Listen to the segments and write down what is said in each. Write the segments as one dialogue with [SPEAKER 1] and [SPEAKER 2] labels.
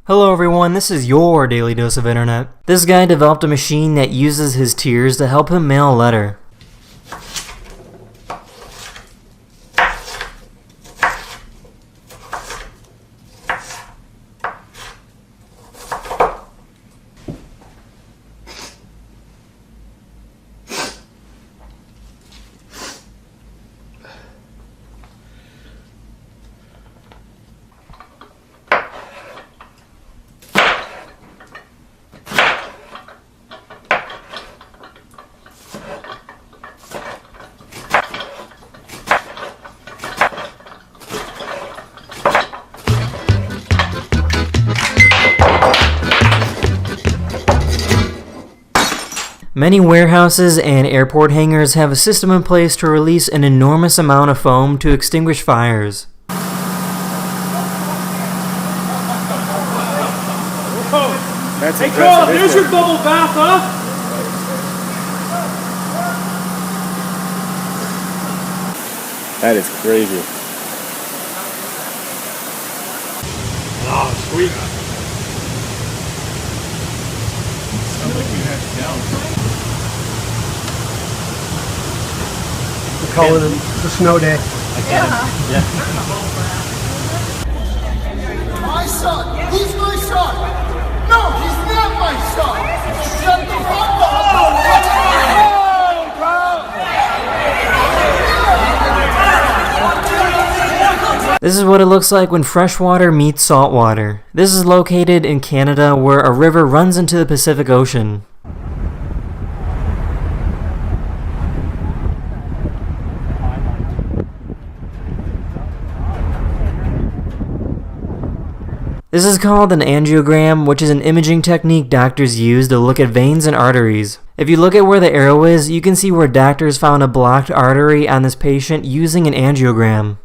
[SPEAKER 1] Hello everyone, this is your Daily Dose of Internet. This guy developed a machine that uses his tears to help him mail a letter. Many warehouses and airport hangars have a system in place to release an enormous amount of foam to extinguish fires.
[SPEAKER 2] That's hey Carl, there's your bubble bath, huh? That is crazy. Oh, sweet. Sounds like we had it down.
[SPEAKER 3] We call it a snow day.
[SPEAKER 2] Yeah.
[SPEAKER 4] My son! He's my son! No, he's not my son! Shut the fuck up!
[SPEAKER 1] This is what it looks like when freshwater meets saltwater. This is located in Canada where a river runs into the Pacific Ocean. This is called an angiogram, which is an imaging technique doctors use to look at veins and arteries. If you look at where the arrow is, you can see where doctors found a blocked artery on this patient using an angiogram.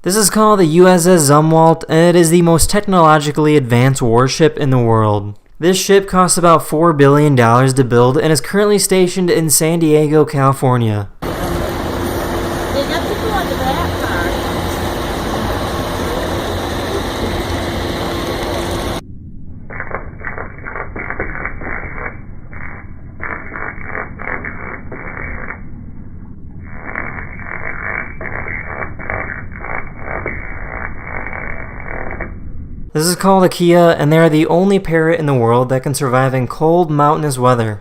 [SPEAKER 1] This is called the USS Zumwalt, and it is the most technologically advanced warship in the world. This ship costs about $4 billion to build and is currently stationed in San Diego, California. This is called a Kia, and they are the only parrot in the world that can survive in cold, mountainous weather.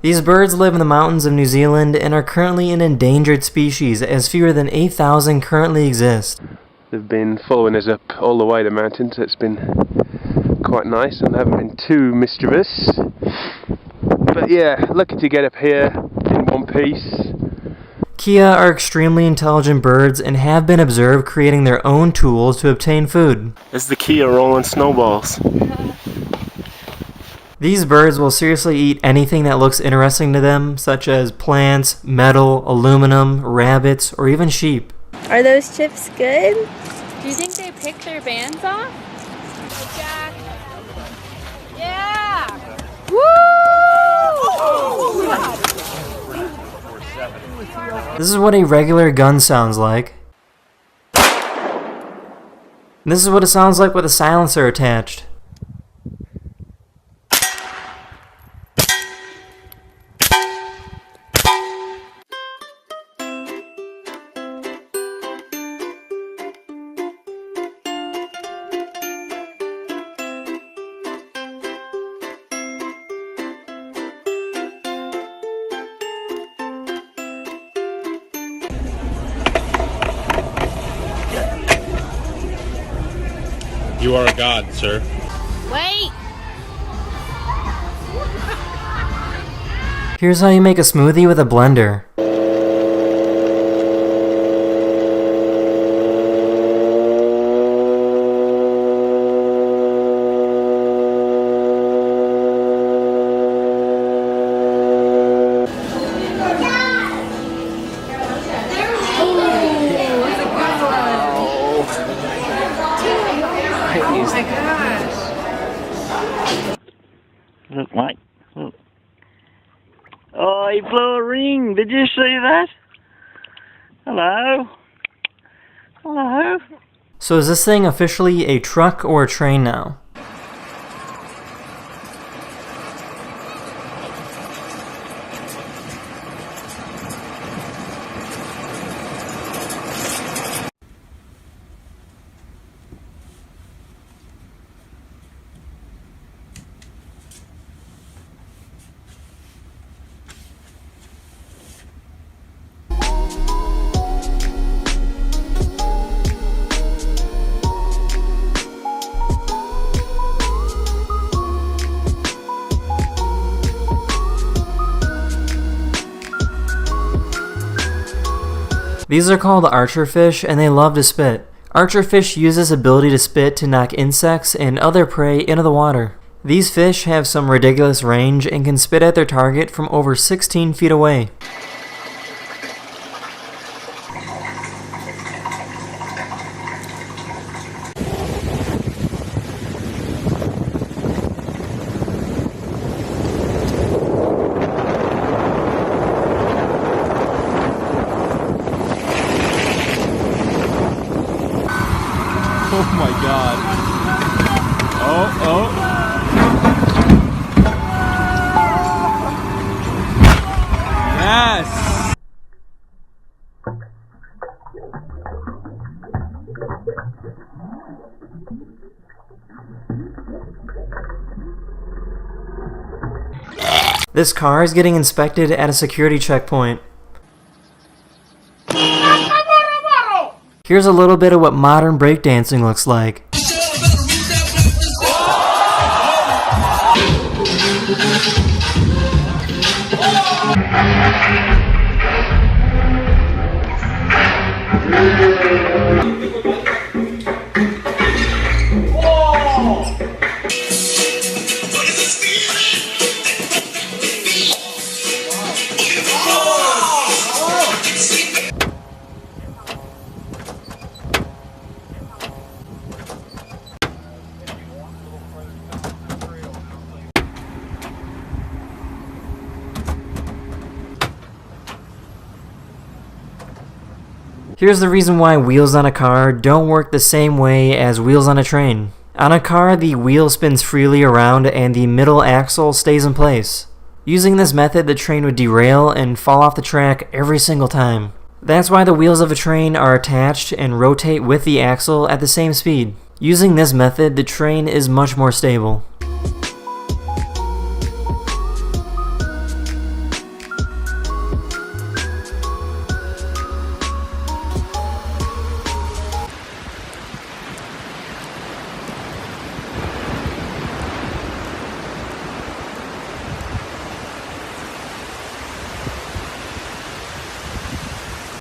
[SPEAKER 1] These birds live in the mountains of New Zealand and are currently an endangered species, as fewer than 8,000 currently exist.
[SPEAKER 2] They've been following us up all the way to the mountains, so it's been quite nice and haven't been too mischievous. But yeah, lucky to get up here in one piece.
[SPEAKER 1] Kia are extremely intelligent birds and have been observed creating their own tools to obtain food.
[SPEAKER 2] It's the Kia rolling snowballs.
[SPEAKER 1] These birds will seriously eat anything that looks interesting to them, such as plants, metal, aluminum, rabbits, or even sheep.
[SPEAKER 5] Are those chips good?
[SPEAKER 6] Do you think they pick their bands off? Hey, Jack. Yeah! Woo! Oh,
[SPEAKER 1] this is what a regular gun sounds like. And this is what it sounds like with a silencer attached.
[SPEAKER 7] You are a god, sir.
[SPEAKER 6] Wait!
[SPEAKER 1] Here's how you make a smoothie with a blender.
[SPEAKER 8] Look, mate. Look. Oh, he blew a ring. Did you see that? Hello? Hello?
[SPEAKER 1] So is this thing officially a truck or a train now? These are called archer fish, and they love to spit. Archer fish use this ability to spit to knock insects and other prey into the water. These fish have some ridiculous range and can spit at their target from over 16 feet away.
[SPEAKER 7] Oh my god. Oh. Yes!
[SPEAKER 1] This car is getting inspected at a security checkpoint. Here's a little bit of what modern breakdancing looks like. Here's the reason why wheels on a car don't work the same way as wheels on a train. On a car, the wheel spins freely around and the middle axle stays in place. Using this method, the train would derail and fall off the track every single time. That's why the wheels of a train are attached and rotate with the axle at the same speed. Using this method, the train is much more stable.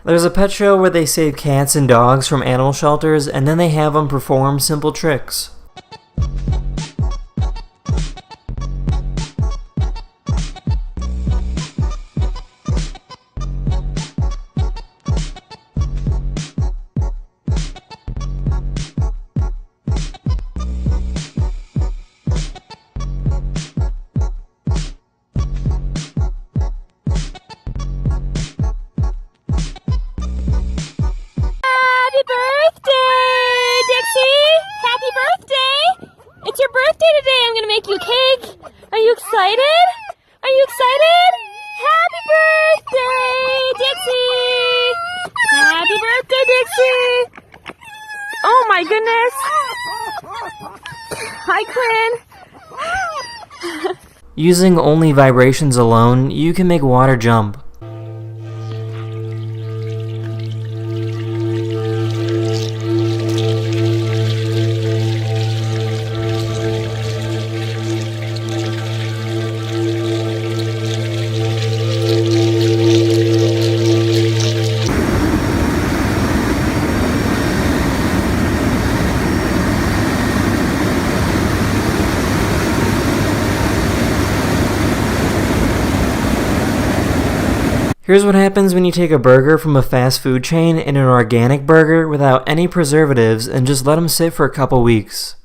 [SPEAKER 1] There's a pet show where they save cats and dogs from animal shelters, and then they have them perform simple tricks.
[SPEAKER 6] You cake? Are you excited? Are you excited? Happy birthday, Dixie! Happy birthday, Dixie! Oh my goodness! Hi, Quinn.
[SPEAKER 1] Using only vibrations alone, you can make water jump. Here's what happens when you take a burger from a fast food chain and an organic burger without any preservatives and just let them sit for a couple weeks.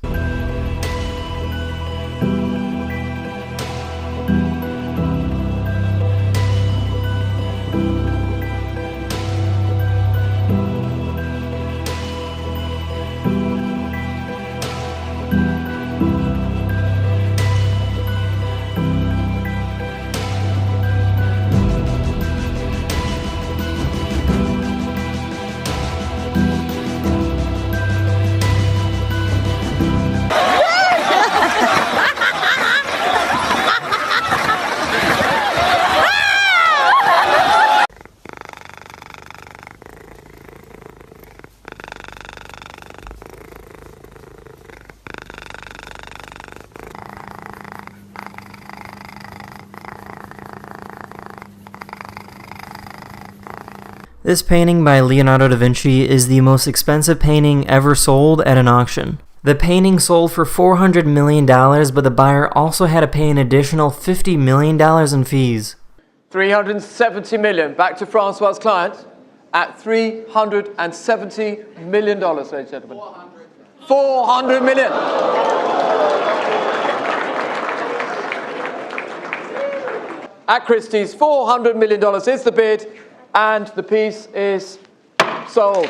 [SPEAKER 1] This painting by Leonardo da Vinci is the most expensive painting ever sold at an auction. The painting sold for $400 million, but the buyer also had to pay an additional $50 million in fees.
[SPEAKER 9] 370 million. Back to Francois' client at $370 million, ladies and gentlemen. 400 million. At Christie's, $400 million is the bid, and the piece is sold.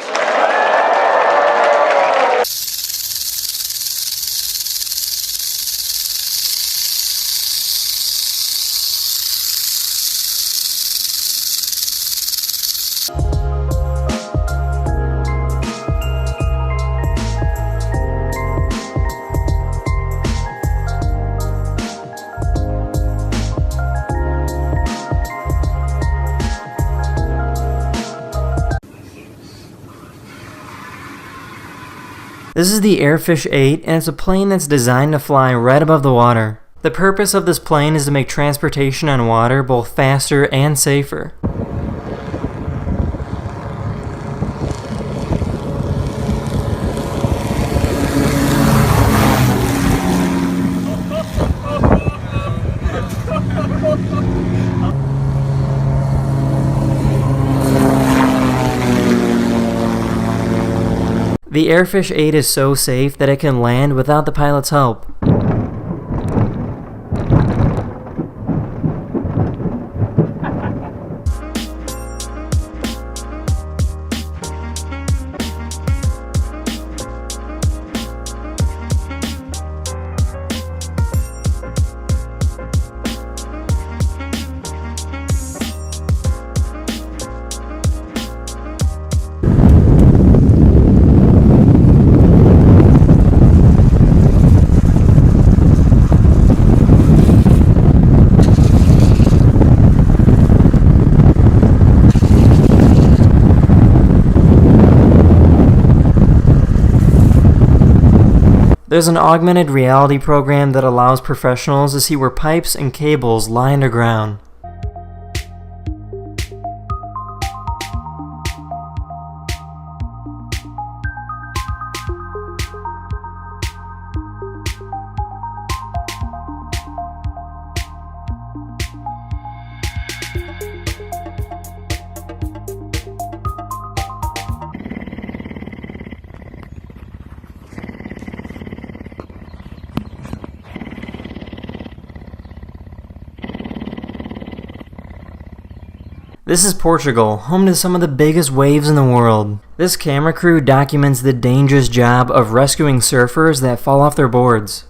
[SPEAKER 1] This is the Airfish 8, and it's a plane that's designed to fly right above the water. The purpose of this plane is to make transportation on water both faster and safer. The Airfish 8 is so safe that it can land without the pilot's help. There's an augmented reality program that allows professionals to see where pipes and cables lie underground. This is Portugal, home to some of the biggest waves in the world. This camera crew documents the dangerous job of rescuing surfers that fall off their boards.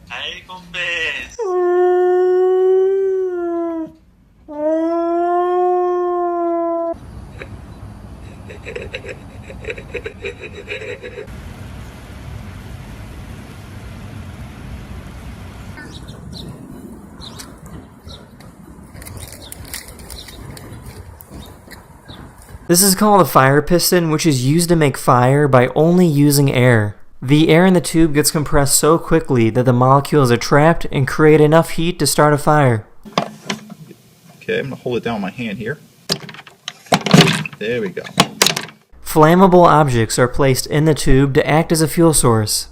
[SPEAKER 10] Ahí con pez.
[SPEAKER 1] This is called a fire piston, which is used to make fire by only using air. The air in the tube gets compressed so quickly that the molecules are trapped and create enough heat to start a fire.
[SPEAKER 11] Okay, I'm going to hold it down with my hand here. There we go.
[SPEAKER 1] Flammable objects are placed in the tube to act as a fuel source.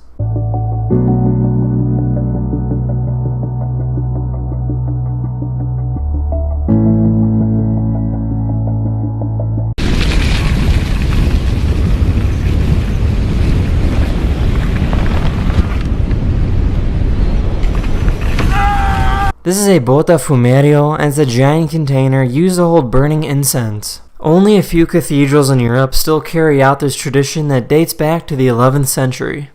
[SPEAKER 1] This is a bota fumerio, and it's a giant container used to hold burning incense. Only a few cathedrals in Europe still carry out this tradition that dates back to the 11th century.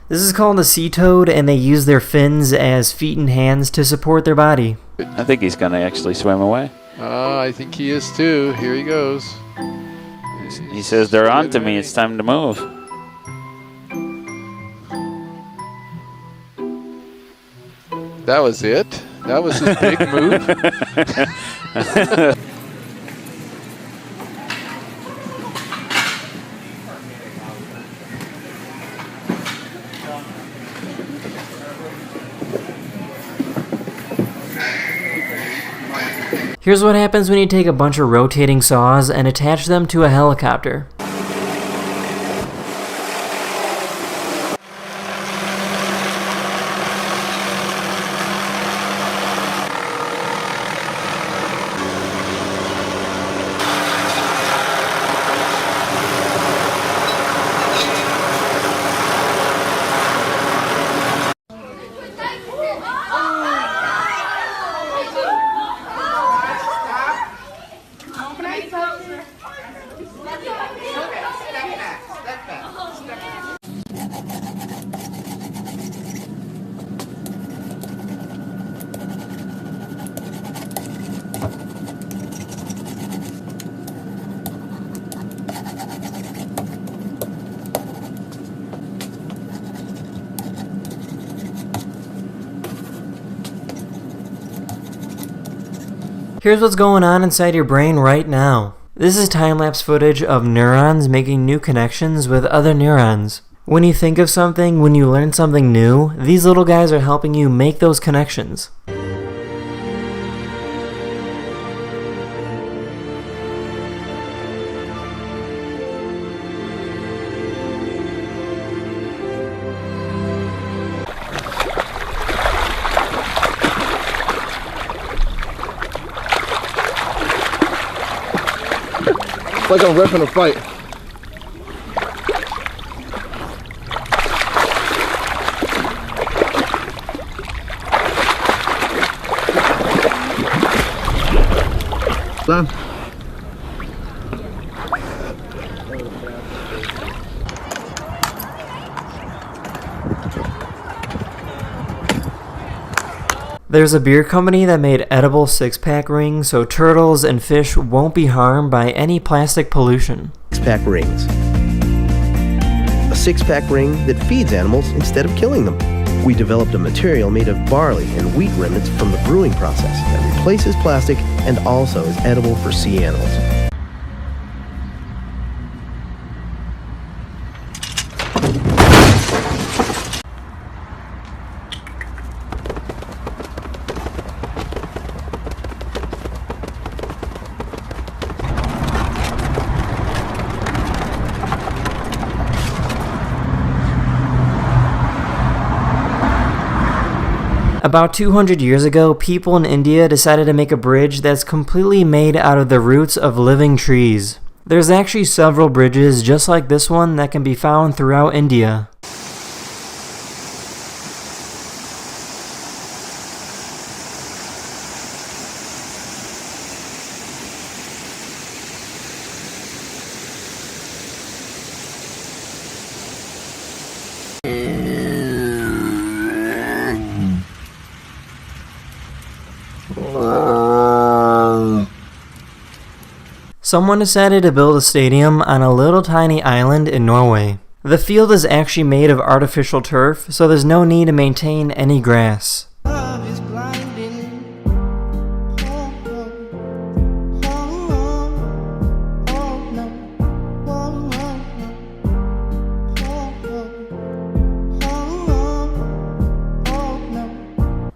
[SPEAKER 1] This is called a sea toad, and they use their fins as feet and hands to support their body.
[SPEAKER 8] I think he's going to actually swim away.
[SPEAKER 12] I think he is too. Here he goes.
[SPEAKER 8] He says, they're on to me. It's time to move.
[SPEAKER 12] That was it. That was his big move.
[SPEAKER 1] Here's what happens when you take a bunch of rotating saws and attach them to a helicopter. Here's what's going on inside your brain right now. This is time-lapse footage of neurons making new connections with other neurons. When you think of something, when you learn something new, these little guys are helping you make those connections.
[SPEAKER 3] Like I'm ripping a fight. Done.
[SPEAKER 1] There's a beer company that made edible six-pack rings so turtles and fish won't be harmed by any plastic pollution.
[SPEAKER 13] Six-pack rings. A six-pack ring that feeds animals instead of killing them. We developed a material made of barley and wheat remnants from the brewing process that replaces plastic and also is edible for sea animals.
[SPEAKER 1] About 200 years ago, people in India decided to make a bridge that's completely made out of the roots of living trees. There's actually several bridges just like this one that can be found throughout India. Someone decided to build a stadium on a little tiny island in Norway. The field is actually made of artificial turf, so there's no need to maintain any grass.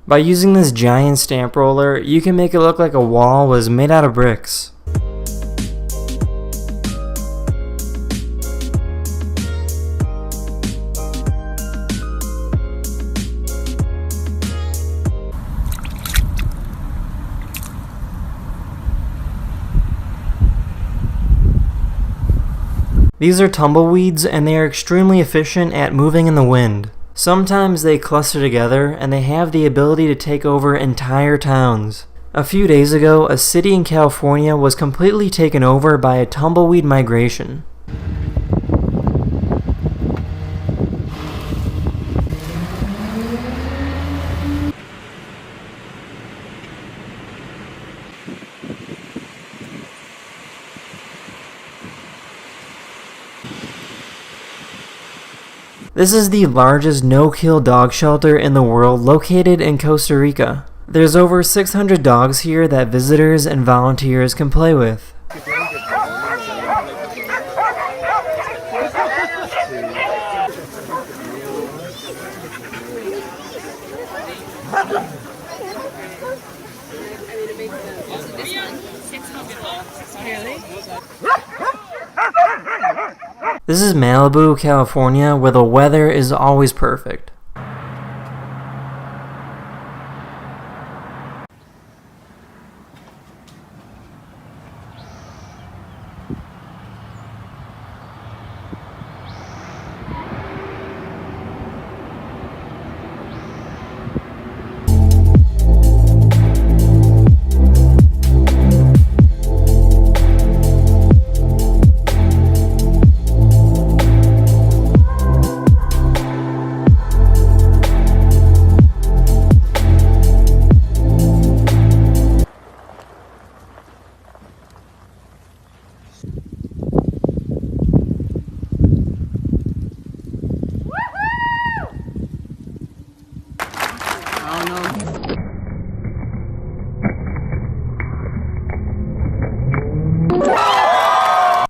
[SPEAKER 1] By using this giant stamp roller, you can make it look like a wall was made out of bricks. These are tumbleweeds, and they are extremely efficient at moving in the wind. Sometimes they cluster together, and they have the ability to take over entire towns. A few days ago, a city in California was completely taken over by a tumbleweed migration. This is the largest no-kill dog shelter in the world, located in Costa Rica. There's over 600 dogs here that visitors and volunteers can play with. This is Malibu, California, where the weather is always perfect.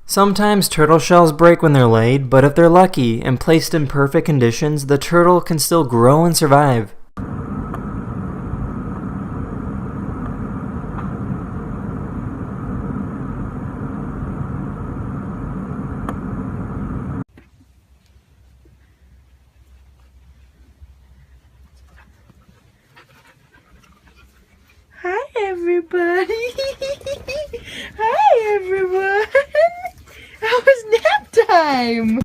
[SPEAKER 1] Sometimes turtle shells break when they're laid, but if they're lucky and placed in perfect conditions, the turtle can still grow and survive.
[SPEAKER 14] Hi everybody! Hi everyone! How was nap time?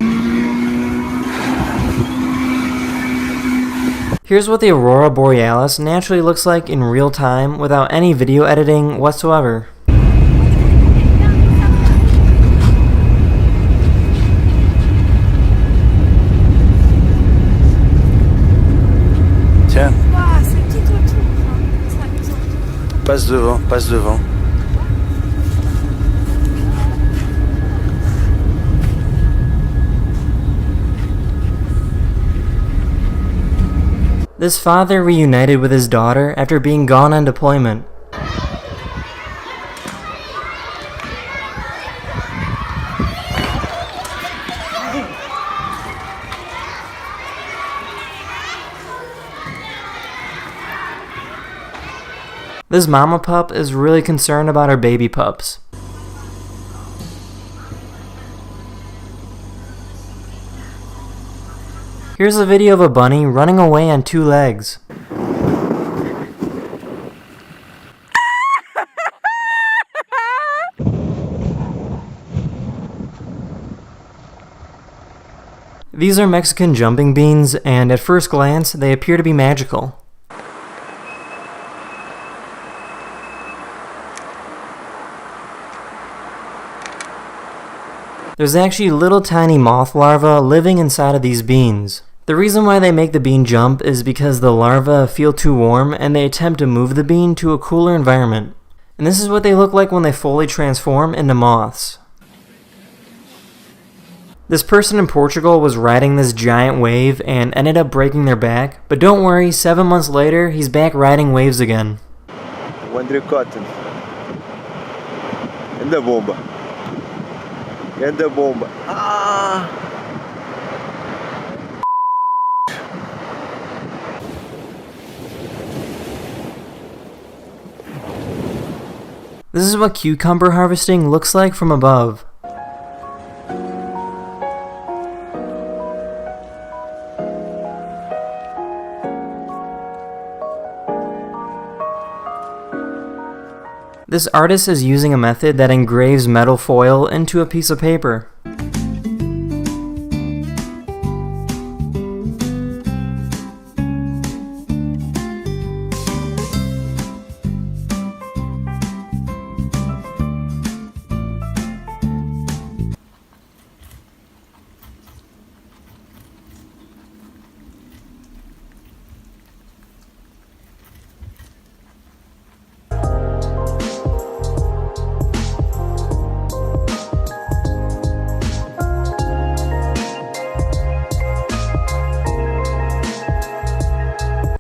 [SPEAKER 1] Here's what the Aurora Borealis naturally looks like in real time without any video editing whatsoever.
[SPEAKER 15] Tiens. Passe devant, passe devant.
[SPEAKER 1] This father reunited with his daughter after being gone on deployment. This mama pup is really concerned about her baby pups. Here's a video of a bunny running away on 2 legs. These are Mexican jumping beans, and at first glance, they appear to be magical. There's actually little tiny moth larvae living inside of these beans. The reason why they make the bean jump is because the larvae feel too warm and they attempt to move the bean to a cooler environment. And this is what they look like when they fully transform into moths. This person in Portugal was riding this giant wave and ended up breaking their back, but don't worry, 7 months later, he's back riding waves again.
[SPEAKER 15] André Cotton. And the bomba. And the bomba. Ah!
[SPEAKER 1] This is what cucumber harvesting looks like from above. This artist is using a method that engraves metal foil into a piece of paper.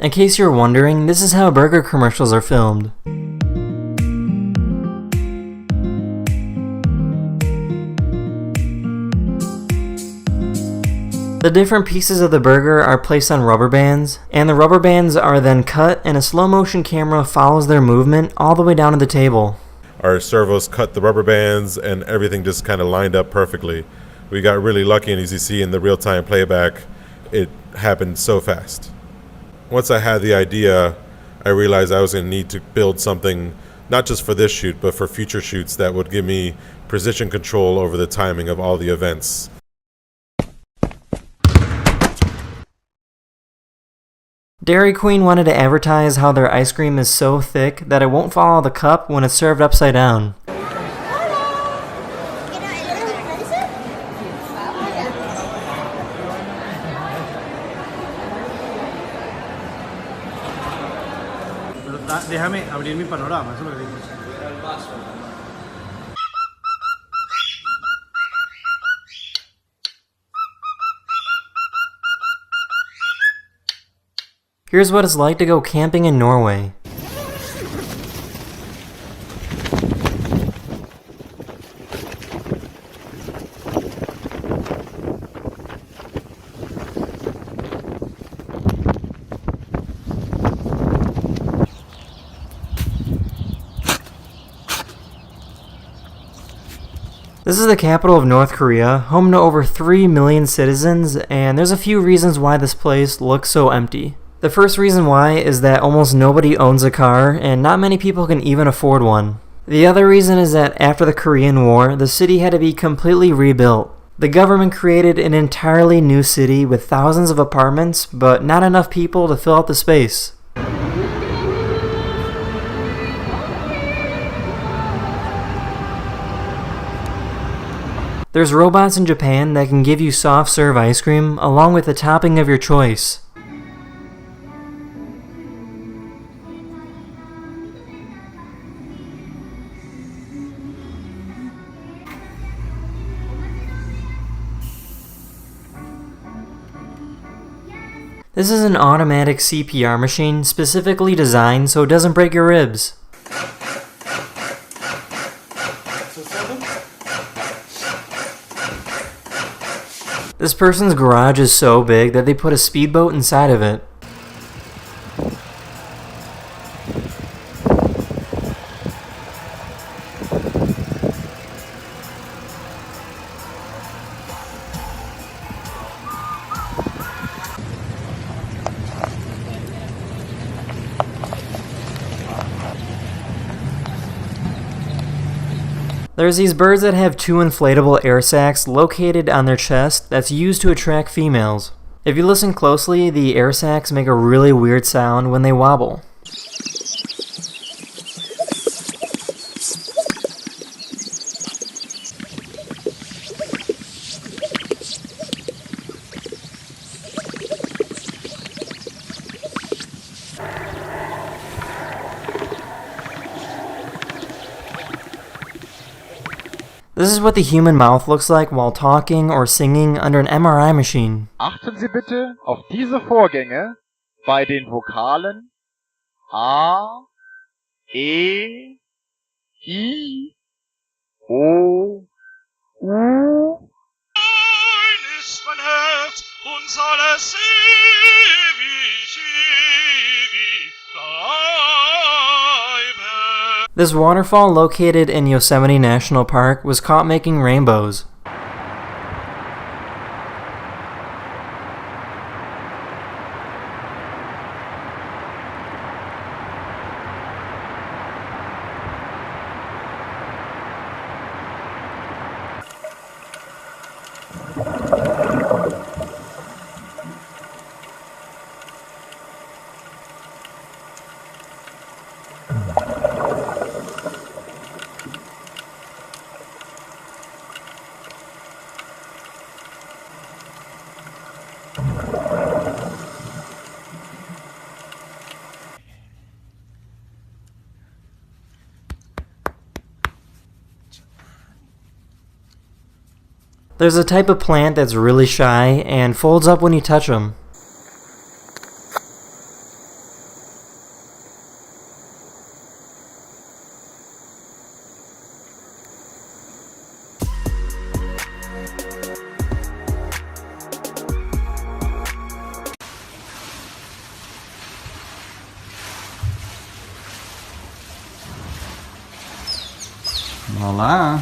[SPEAKER 1] In case you're wondering, this is how burger commercials are filmed. The different pieces of the burger are placed on rubber bands, and the rubber bands are then cut and a slow motion camera follows their movement all the way down to the table.
[SPEAKER 16] Our servos cut the rubber bands and everything just kind of lined up perfectly. We got really lucky, and as you see in the real-time playback, it happened so fast. Once I had the idea, I realized I was going to need to build something not just for this shoot, but for future shoots that would give me precision control over the timing of all the events.
[SPEAKER 1] Dairy Queen wanted to advertise how their ice cream is so thick that it won't fall out of the cup when it's served upside down.
[SPEAKER 3] Déjame abrir mi panorama, eso es lo que digo.
[SPEAKER 1] Here's what it's like to go camping in Norway. This is the capital of North Korea, home to over 3 million citizens, and there's a few reasons why this place looks so empty. The first reason why is that almost nobody owns a car, and not many people can even afford one. The other reason is that after the Korean War, the city had to be completely rebuilt. The government created an entirely new city with thousands of apartments, but not enough people to fill out the space. There's robots in Japan that can give you soft serve ice cream along with the topping of your choice. This is an automatic CPR machine specifically designed so it doesn't break your ribs. This person's garage is so big that they put a speedboat inside of it. There's these birds that have 2 inflatable air sacs located on their chest that's used to attract females. If you listen closely, the air sacs make a really weird sound when they wobble. This is what the human mouth looks like while talking or singing under an MRI machine.
[SPEAKER 17] Achten Sie bitte auf diese Vorgänge bei den Vokalen A, E, I, O, U.
[SPEAKER 10] Ist mein Herz und soll es ewig bleiben.
[SPEAKER 1] This waterfall located in Yosemite National Park was caught making rainbows. There's a type of plant that's really shy and folds up when you touch them.
[SPEAKER 7] Voila.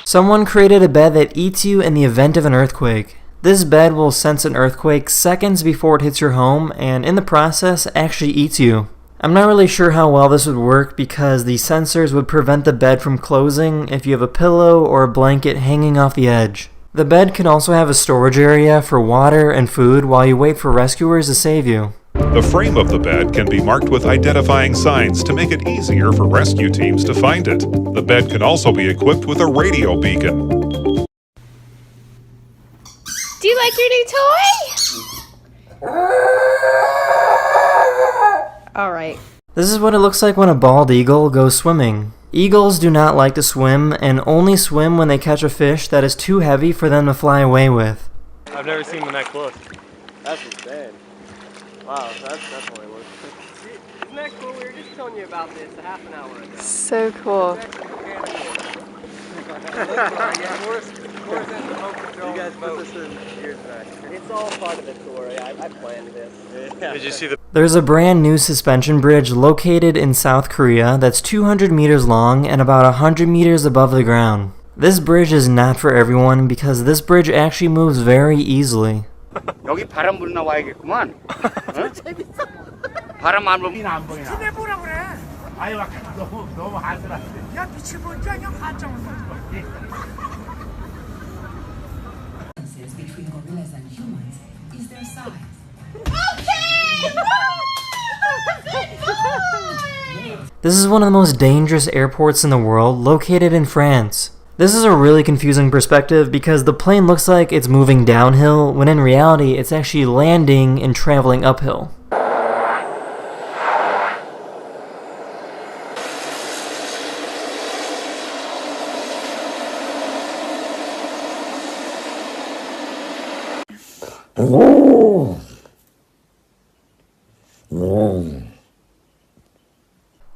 [SPEAKER 1] Someone created a bed that eats you in the event of an earthquake. This bed will sense an earthquake seconds before it hits your home, and in the process actually eats you. I'm not really sure how well this would work because the sensors would prevent the bed from closing if you have a pillow or a blanket hanging off the edge. The bed can also have a storage area for water and food while you wait for rescuers to save you.
[SPEAKER 18] The frame of the bed can be marked with identifying signs to make it easier for rescue teams to find it. The bed can also be equipped with a radio beacon.
[SPEAKER 6] Do you like your new toy? All right.
[SPEAKER 1] This is what it looks like when a bald eagle goes swimming. Eagles do not like to swim and only swim when they catch a fish that is too heavy for them to fly away with.
[SPEAKER 19] I've never seen the neck look.
[SPEAKER 15] That's insane. Wow, that's definitely worth it.
[SPEAKER 19] Isn't that cool? We were just telling you about this a half an hour ago.
[SPEAKER 14] So cool.
[SPEAKER 15] You guys put this in years back.
[SPEAKER 19] It's all part of the tour. I planned this.
[SPEAKER 15] Yeah.
[SPEAKER 19] Did you see the...
[SPEAKER 1] There's a brand new suspension bridge located in South Korea that's 200 meters long and about 100 meters above the ground. This bridge is not for everyone because this bridge actually moves very easily.
[SPEAKER 20] 여기 바람 불나 와야겠구만. 바람 안 불면 안 보이나.
[SPEAKER 14] 지네 보라 그래. 아유, 너무 하더라. 야, 미치본 줄 아냐? 하정을
[SPEAKER 21] between gorillas and humans is their size.
[SPEAKER 1] This is one of the most dangerous airports in the world, located in France. This is a really confusing perspective because the plane looks like it's moving downhill, when in reality it's actually landing and traveling uphill.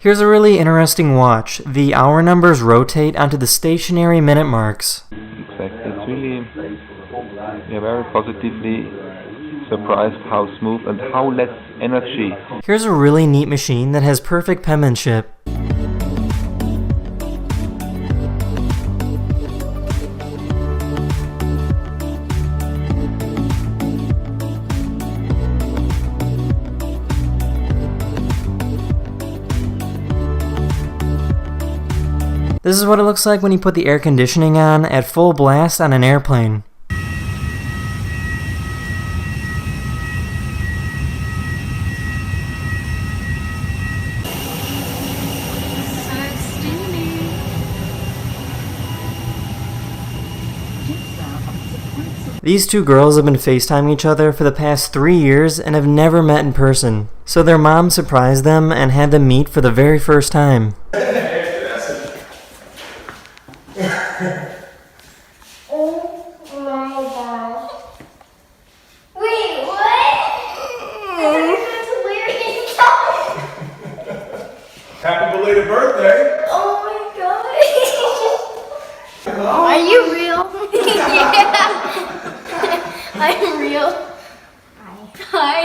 [SPEAKER 1] Here's a really interesting watch. The hour numbers rotate onto the stationary minute marks.
[SPEAKER 22] Exactly. It's really, we are very positively surprised how smooth and how less energy.
[SPEAKER 1] Here's a really neat machine that has perfect penmanship. This is what it looks like when you put the air conditioning on at full blast on an airplane. These two girls have been FaceTiming each other for the past 3 years and have never met in person. So their mom surprised them and had them meet for the very first time.
[SPEAKER 4] Oh my gosh. Wait, what? That's hilarious. belated birthday.
[SPEAKER 2] Oh my god. Are you real? Yeah. I'm real. Hi.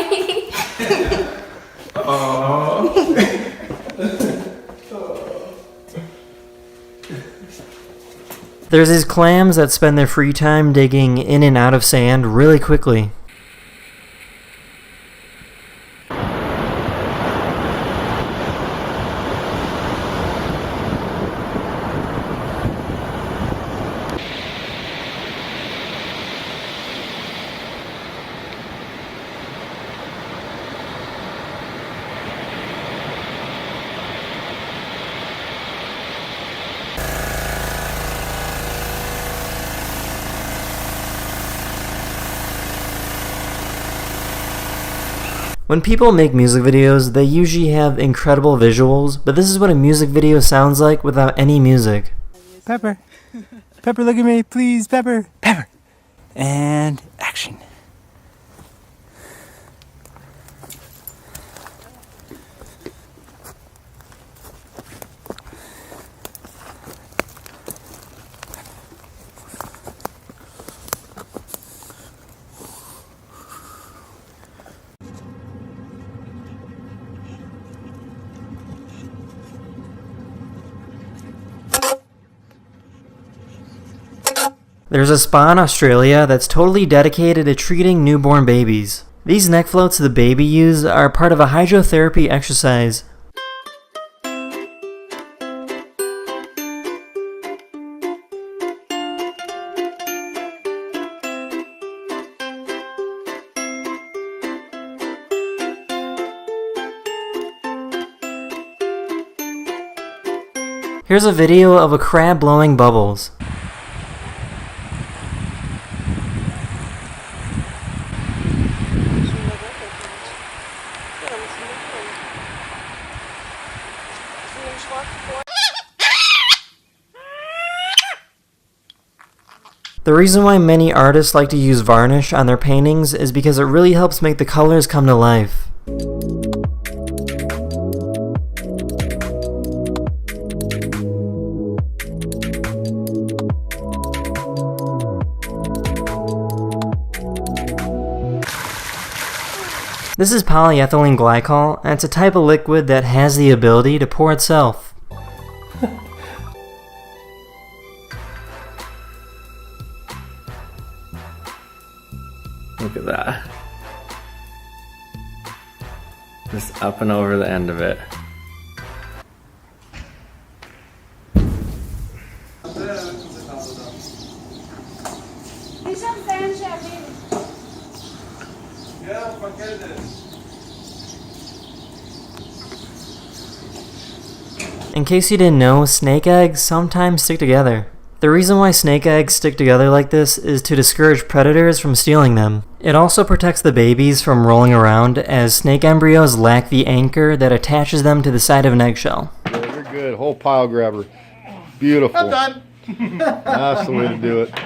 [SPEAKER 1] There's these clams that spend their free time digging in and out of sand really quickly. When people make music videos, they usually have incredible visuals, but this is what a music video sounds like without any music.
[SPEAKER 5] Pepper. Pepper, look at me, please, Pepper. Pepper. And action.
[SPEAKER 1] There's a spa in Australia that's totally dedicated to treating newborn babies. These neck floats the baby use are part of a hydrotherapy exercise. Here's a video of a crab blowing bubbles. The reason why many artists like to use varnish on their paintings is because it really helps make the colors come to life. This is polyethylene glycol, and it's a type of liquid that has the ability to pour itself.
[SPEAKER 23] Look at that. Just up and over the end of it.
[SPEAKER 1] In case you didn't know, snake eggs sometimes stick together. The reason why snake eggs stick together like this is to discourage predators from stealing them. It also protects the babies from rolling around, as snake embryos lack the anchor that attaches them to the side of an eggshell.
[SPEAKER 24] You're good. Whole pile grabber. Beautiful.
[SPEAKER 4] I'm done.
[SPEAKER 24] That's the way to do it.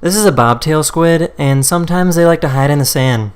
[SPEAKER 1] This is a bobtail squid, and sometimes they like to hide in the sand.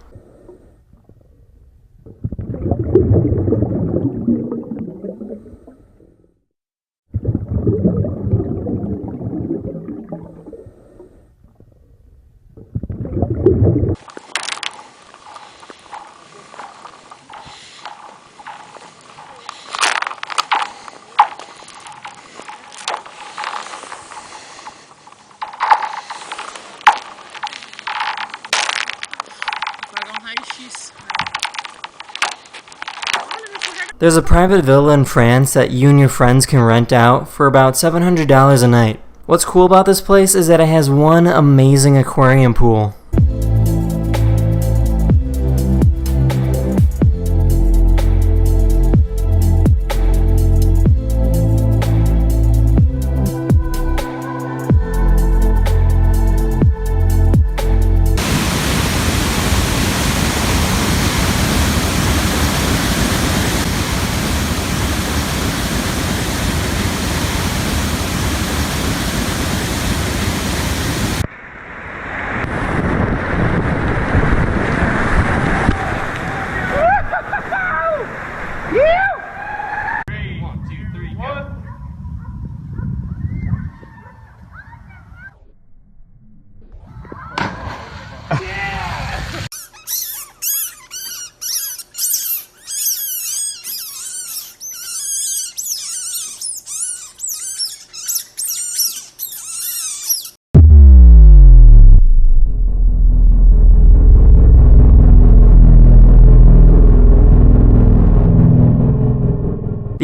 [SPEAKER 1] There's a private villa in France that you and your friends can rent out for about $700 a night. What's cool about this place is that it has one amazing aquarium pool.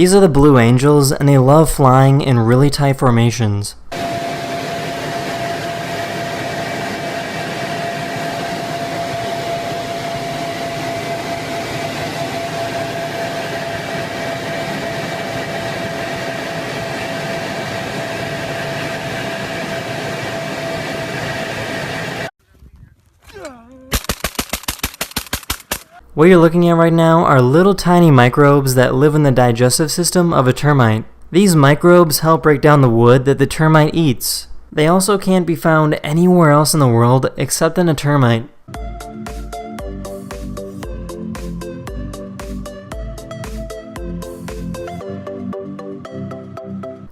[SPEAKER 1] These are the blue angels, and they love flying in really tight formations. What you're looking at right now are little tiny microbes that live in the digestive system of a termite. These microbes help break down the wood that the termite eats. They also can't be found anywhere else in the world except in a termite.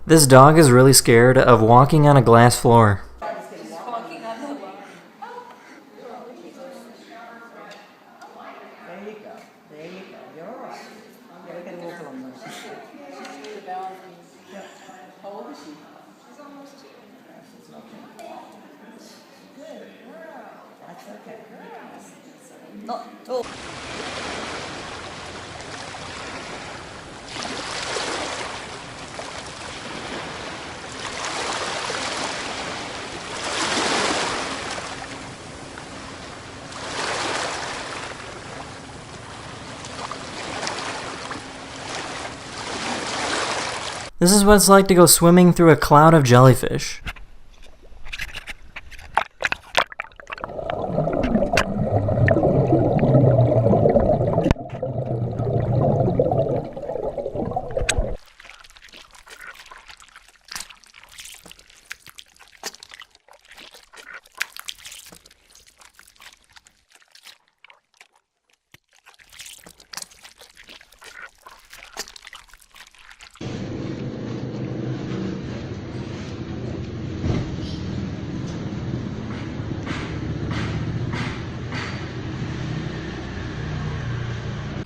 [SPEAKER 1] This dog is really scared of walking on a glass floor. This is what it's like to go swimming through a cloud of jellyfish.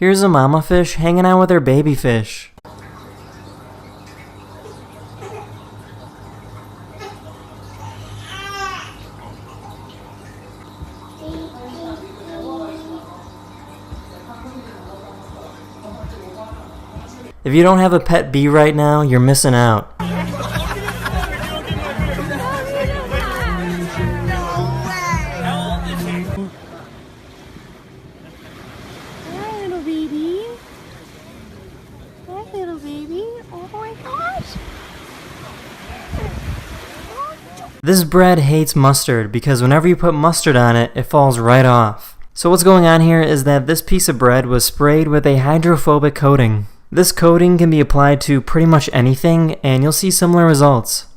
[SPEAKER 1] Here's a mama fish hanging out with her baby fish. If you don't have a pet bee right now, you're missing out. This bread hates mustard because whenever you put mustard on it, it falls right off. So what's going on here is that this piece of bread was sprayed with a hydrophobic coating. This coating can be applied to pretty much anything, and you'll see similar results.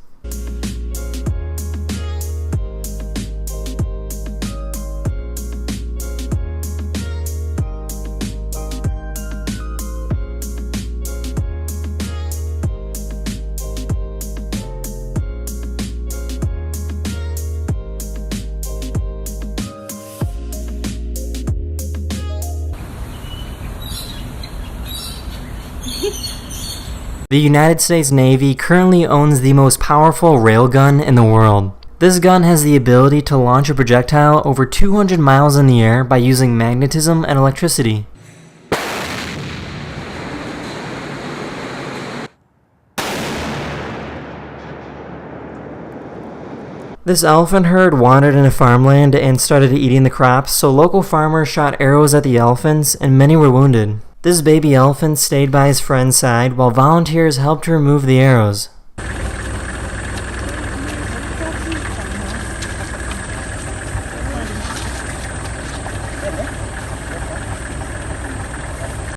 [SPEAKER 1] The United States Navy currently owns the most powerful railgun in the world. This gun has the ability to launch a projectile over 200 miles in the air by using magnetism and electricity. This elephant herd wandered into farmland and started eating the crops, so local farmers shot arrows at the elephants and many were wounded. This baby elephant stayed by his friend's side while volunteers helped remove the arrows.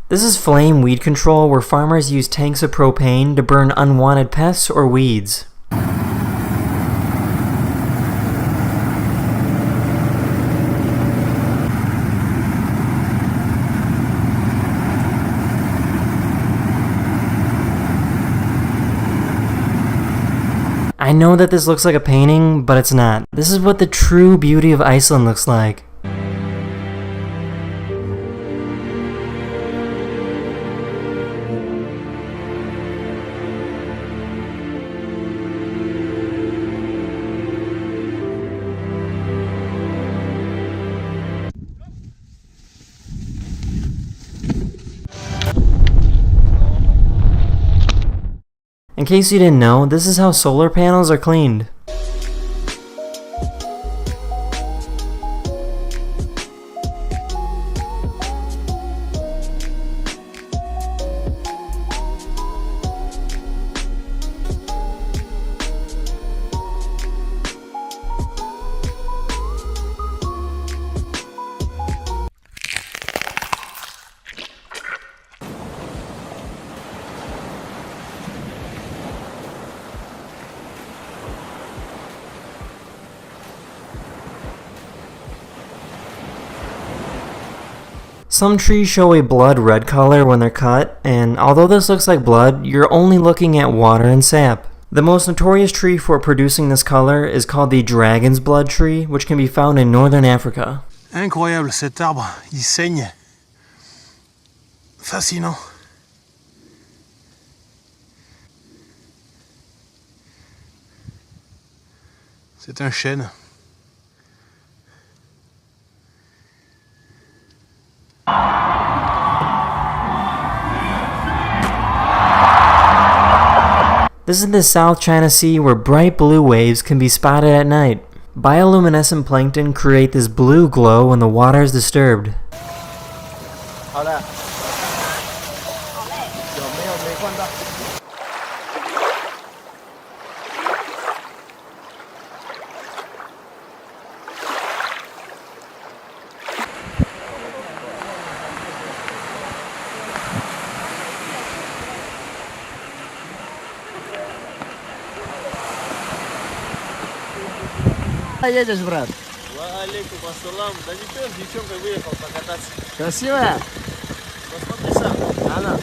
[SPEAKER 1] This is flame weed control, where farmers use tanks of propane to burn unwanted pests or weeds. I know that this looks like a painting, but it's not. This is what the true beauty of Iceland looks like. case you didn't know, this is how solar panels are cleaned. Some trees show a blood red color when they're cut, and although this looks like blood, you're only looking at water and sap. The most notorious tree for producing this color is called the dragon's blood tree, which can be found in northern Africa.
[SPEAKER 14] Incroyable, cet arbre, il saigne. Fascinant. C'est un chêne.
[SPEAKER 1] This is the South China Sea where bright blue waves can be spotted at night. Bioluminescent plankton create this blue glow when the water is disturbed.
[SPEAKER 8] Едешь, брат?
[SPEAKER 9] Алейкум ассалам. Да ничего, с девчонкой выехал покататься.
[SPEAKER 8] Красивая?
[SPEAKER 9] Посмотри сам.
[SPEAKER 8] Она.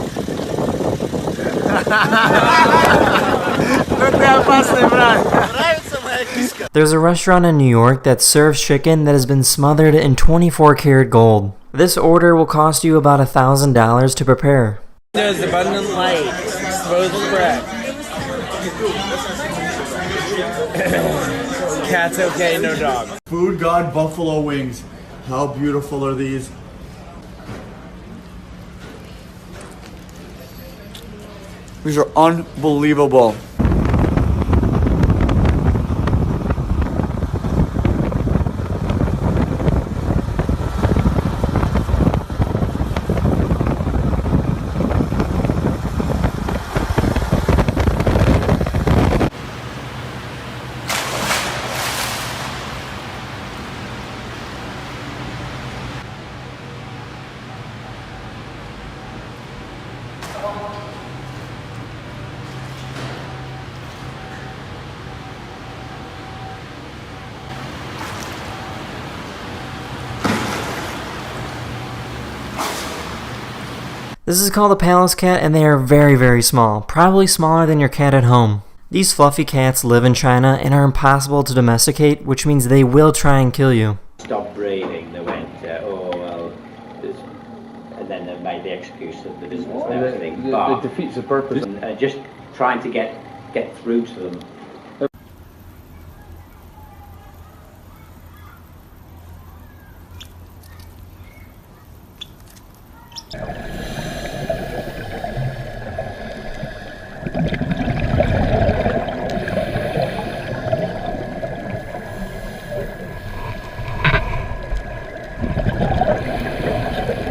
[SPEAKER 8] Ну ты опасный, брат.
[SPEAKER 9] Нравится моя киска?
[SPEAKER 1] There's a restaurant in New York that serves chicken that has been smothered in 24 karat gold. This order will cost you about $1,000 to prepare.
[SPEAKER 9] There's abundant light. Frozen bread. Cat's okay, no dog.
[SPEAKER 11] Food God buffalo wings. How beautiful are these? These are unbelievable.
[SPEAKER 1] This is called a palace cat, and they are very, very small, probably smaller than your cat at home. These fluffy cats live in China and are impossible to domesticate, which means they will try and kill you.
[SPEAKER 12] Stopped breeding, they went, oh well, and then they made the excuse of the business and everything.
[SPEAKER 22] It defeats the purpose.
[SPEAKER 12] And just trying to get through to them.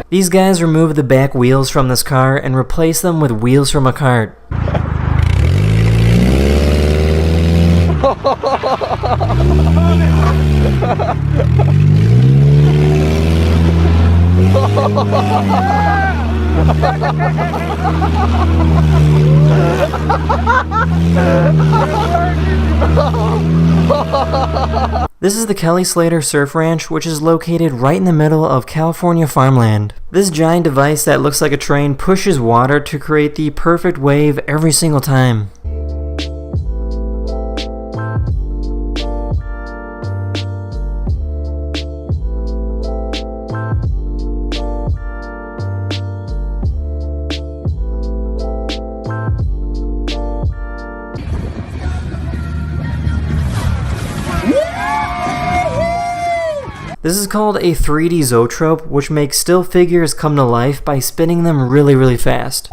[SPEAKER 1] These guys remove the back wheels from this car and replace them with wheels from a cart. This is the Kelly Slater Surf Ranch, which is located right in the middle of California farmland. This giant device that looks like a train pushes water to create the perfect wave every single time. This is called a 3D zoetrope, which makes still figures come to life by spinning them really, really fast.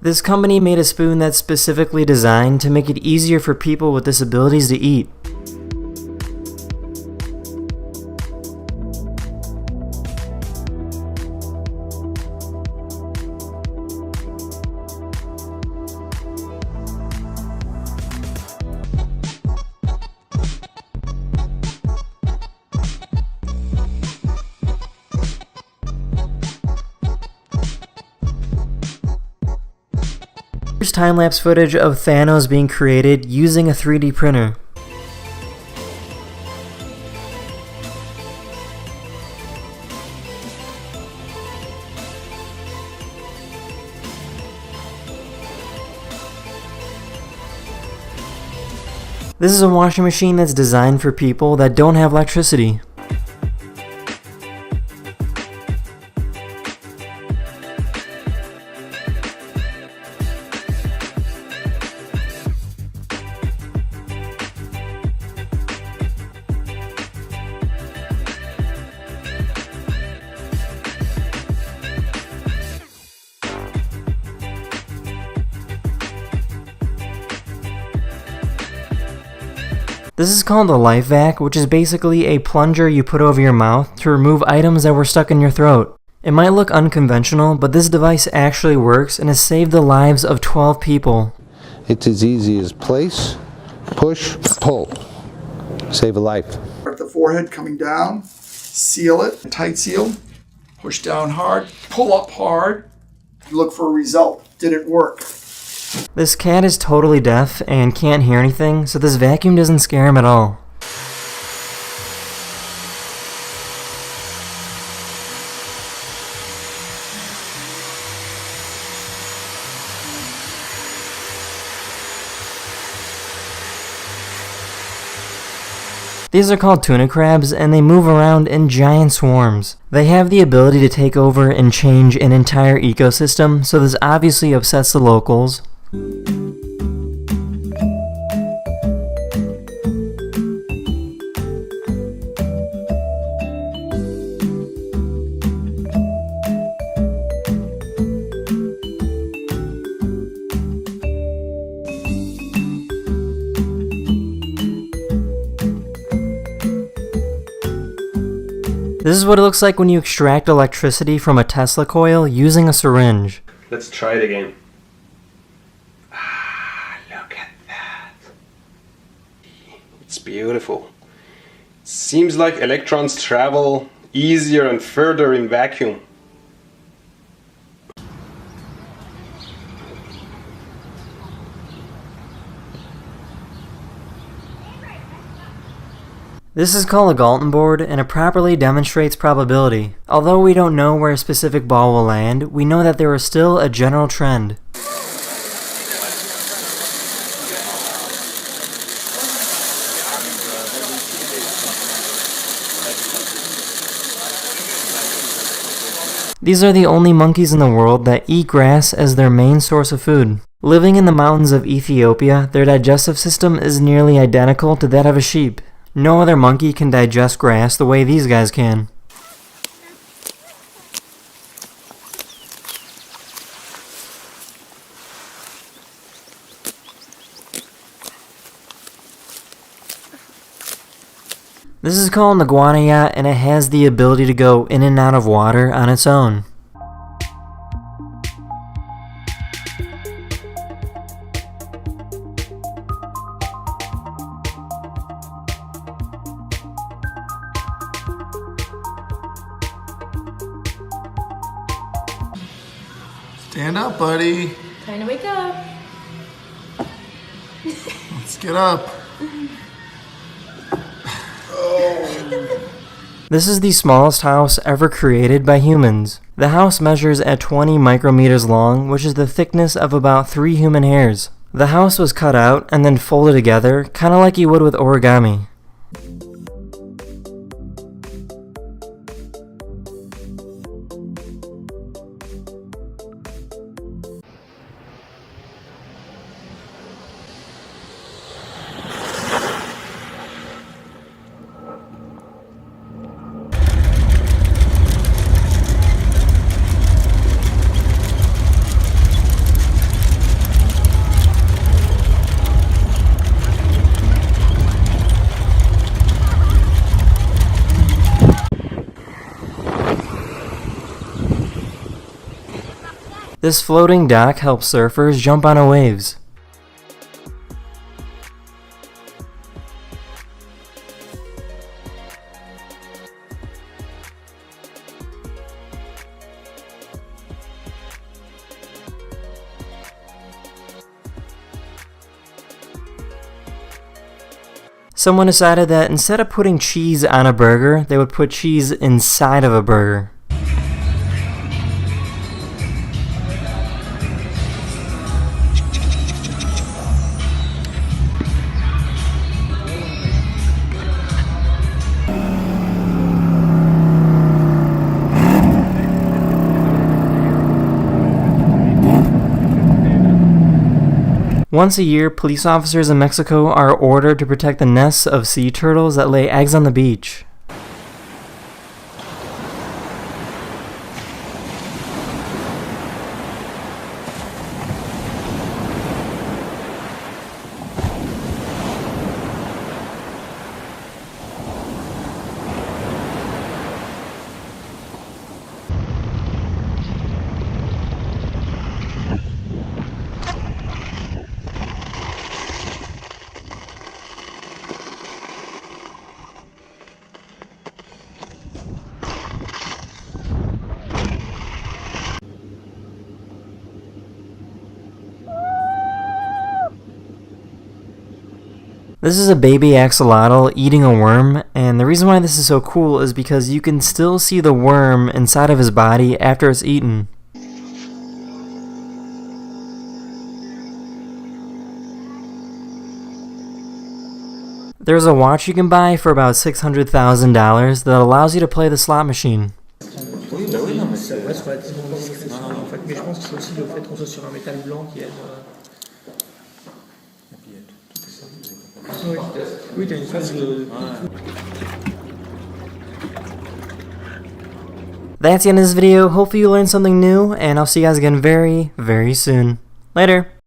[SPEAKER 1] This company made a spoon that's specifically designed to make it easier for people with disabilities to eat. Here's time-lapse footage of Thanos being created using a 3D printer. This is a washing machine that's designed for people that don't have electricity. This is called a life vac, which is basically a plunger you put over your mouth to remove items that were stuck in your throat. It might look unconventional, but this device actually works and has saved the lives of 12 people.
[SPEAKER 3] It's as easy as place, push, pull. Save a life.
[SPEAKER 4] At the forehead coming down, seal it, tight seal, push down hard, pull up hard, look for a result. Did it work?
[SPEAKER 1] This cat is totally deaf and can't hear anything, so this vacuum doesn't scare him at all. These are called tuna crabs, and they move around in giant swarms. They have the ability to take over and change an entire ecosystem, so this obviously upsets the locals. This is what it looks like when you extract electricity from a Tesla coil using a syringe.
[SPEAKER 19] Let's try it again.
[SPEAKER 13] Look at that. It's beautiful. Seems like electrons travel easier and further in vacuum.
[SPEAKER 1] This is called a Galton board, and it properly demonstrates probability. Although we don't know where a specific ball will land, we know that there is still a general trend. These are the only monkeys in the world that eat grass as their main source of food. Living in the mountains of Ethiopia, their digestive system is nearly identical to that of a sheep. No other monkey can digest grass the way these guys can. This is called an iguana yacht, and it has the ability to go in and out of water on its own.
[SPEAKER 4] Stand up, buddy.
[SPEAKER 2] Time to wake up.
[SPEAKER 4] Let's get up.
[SPEAKER 1] This is the smallest house ever created by humans. The house measures at 20 micrometers long, which is the thickness of about 3 human hairs. The house was cut out and then folded together, kinda like you would with origami. This floating dock helps surfers jump onto waves. Someone decided that instead of putting cheese on a burger, they would put cheese inside of a burger. Once a year, police officers in Mexico are ordered to protect the nests of sea turtles that lay eggs on the beach. This is a baby axolotl eating a worm, and the reason why this is so cool is because you can still see the worm inside of his body after it's eaten. There's a watch you can buy for about $600,000 that allows you to play the slot machine.
[SPEAKER 7] Oui, bah oui, non, mais c'est relativement discret en fait, mais je pense que c'est aussi le fait qu'on soit sur un métal blanc qui aide. Oui, t'as une phase de...
[SPEAKER 1] That's the end of this video. Hopefully you learned something new, and I'll see you guys again very, very soon. Later!